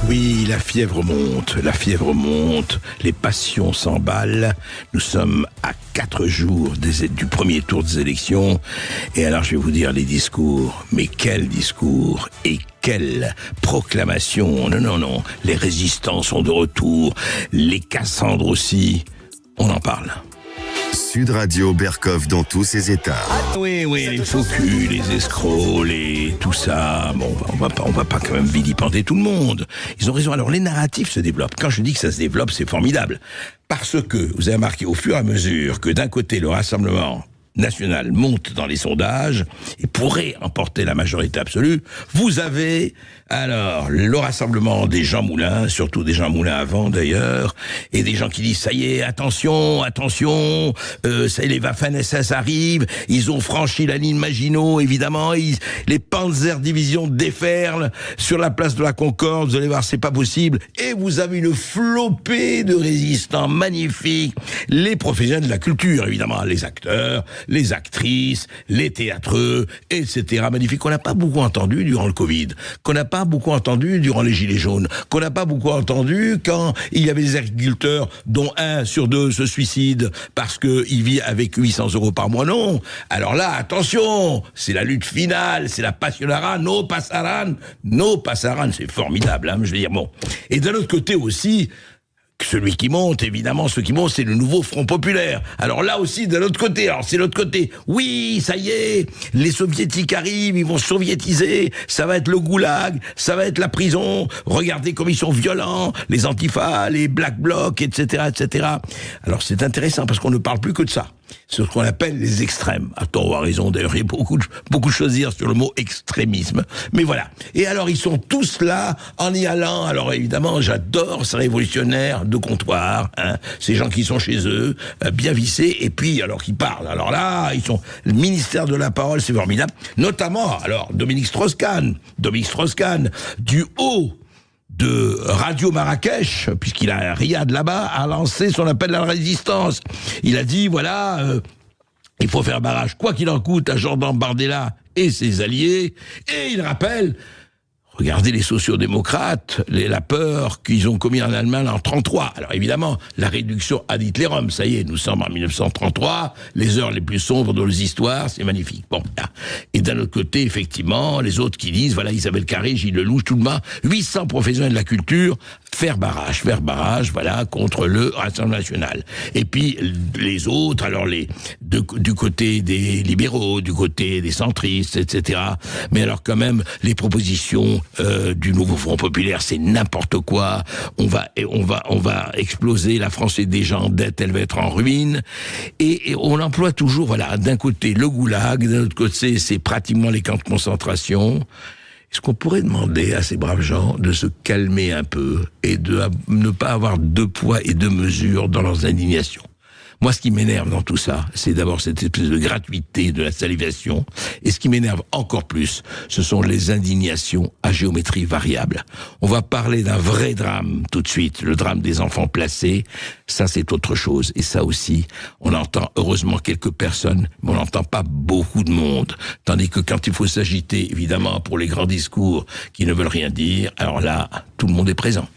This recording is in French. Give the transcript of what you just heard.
Oui, la fièvre monte, les passions s'emballent. Nous sommes à 4 jours du premier tour des élections. Et alors, je vais vous dire les discours. Mais quels discours et quelle proclamation. Non. Les résistants sont de retour. Les Cassandres aussi. On en parle. Sud Radio Berkov dans tous ses états. Oui, les faux culs, les escrocs, tout ça. Bon, on va pas quand même vilipender tout le monde. Ils ont raison. Alors, les narratifs se développent. Quand je dis que ça se développe, c'est formidable. Parce que, vous avez remarqué, au fur et à mesure que d'un côté, le Rassemblement national monte dans les sondages et pourrait emporter la majorité absolue, vous avez alors le rassemblement des Jean Moulin, surtout des Jean Moulin avant d'ailleurs, et des gens qui disent ça y est, attention, ça y est, les Waffen-SS arrivent, ils ont franchi la ligne Maginot, évidemment, les Panzer Division déferlent sur la place de la Concorde, vous allez voir, c'est pas possible, et vous avez une flopée de résistants magnifiques, les professionnels de la culture, évidemment, les acteurs, les actrices, les théâtreux, etc. magnifiques, qu'on n'a pas beaucoup entendu durant le Covid, qu'on n'a pas beaucoup entendu durant les Gilets jaunes, qu'on n'a pas beaucoup entendu quand il y avait des agriculteurs dont 1 sur 2 se suicide parce qu'il vit avec 800 € par mois, non. Alors là, attention, c'est la lutte finale, c'est la passionnara, no passaran, c'est formidable, hein, je veux dire, bon. Et d'un autre côté aussi, celui qui monte, évidemment, ce qui monte, c'est le nouveau Front Populaire. Alors là aussi, de l'autre côté, c'est l'autre côté. Oui, ça y est, les soviétiques arrivent, ils vont soviétiser, ça va être le goulag, ça va être la prison, regardez comme ils sont violents, les antifas, les black blocs, etc., etc. Alors c'est intéressant, parce qu'on ne parle plus que de ça. C'est ce qu'on appelle les extrêmes. À tort ou à raison, d'ailleurs, il y a beaucoup de choses à dire sur le mot extrémisme. Mais voilà. Et alors, ils sont tous là, en y allant. Alors, évidemment, j'adore ces révolutionnaires de comptoir, hein, ces gens qui sont chez eux, bien vissés, et puis, alors, qui parlent. Alors là, ils sont, le ministère de la parole, c'est formidable. Notamment, alors, Dominique Strauss-Kahn, du haut de Radio Marrakech, puisqu'il a un riad là-bas, a lancé son appel à la résistance. Il a dit, voilà, il faut faire barrage, quoi qu'il en coûte, à Jordan Bardella et ses alliés. Et il rappelle, regardez les sociodémocrates, la peur qu'ils ont commis en Allemagne en 1933. Alors évidemment, la réduction ad Hitlerum, ça y est, nous sommes en 1933, les heures les plus sombres de nos histoires, c'est magnifique. Bon, là. Et d'un autre côté, effectivement, les autres qui disent, voilà, Isabelle Carré, Gilles Lelouch, tout le monde, 800 professionnels de la culture, faire barrage, voilà, contre le Rassemblement national. Et puis, les autres, alors du côté des libéraux, du côté des centristes, etc. Mais alors quand même, les propositions du nouveau Front Populaire, c'est n'importe quoi. On va exploser. La France est déjà en dette, elle va être en ruine. Et on emploie toujours, voilà, d'un côté le goulag, d'un autre côté c'est pratiquement les camps de concentration. Est-ce qu'on pourrait demander à ces braves gens de se calmer un peu et de ne pas avoir 2 poids et 2 mesures dans leurs indignations? Moi, ce qui m'énerve dans tout ça, c'est d'abord cette espèce de gratuité de la salivation. Et ce qui m'énerve encore plus, ce sont les indignations à géométrie variable. On va parler d'un vrai drame tout de suite, le drame des enfants placés. Ça, c'est autre chose. Et ça aussi, on entend heureusement quelques personnes, mais on n'entend pas beaucoup de monde. Tandis que quand il faut s'agiter, évidemment, pour les grands discours qui ne veulent rien dire, alors là, tout le monde est présent.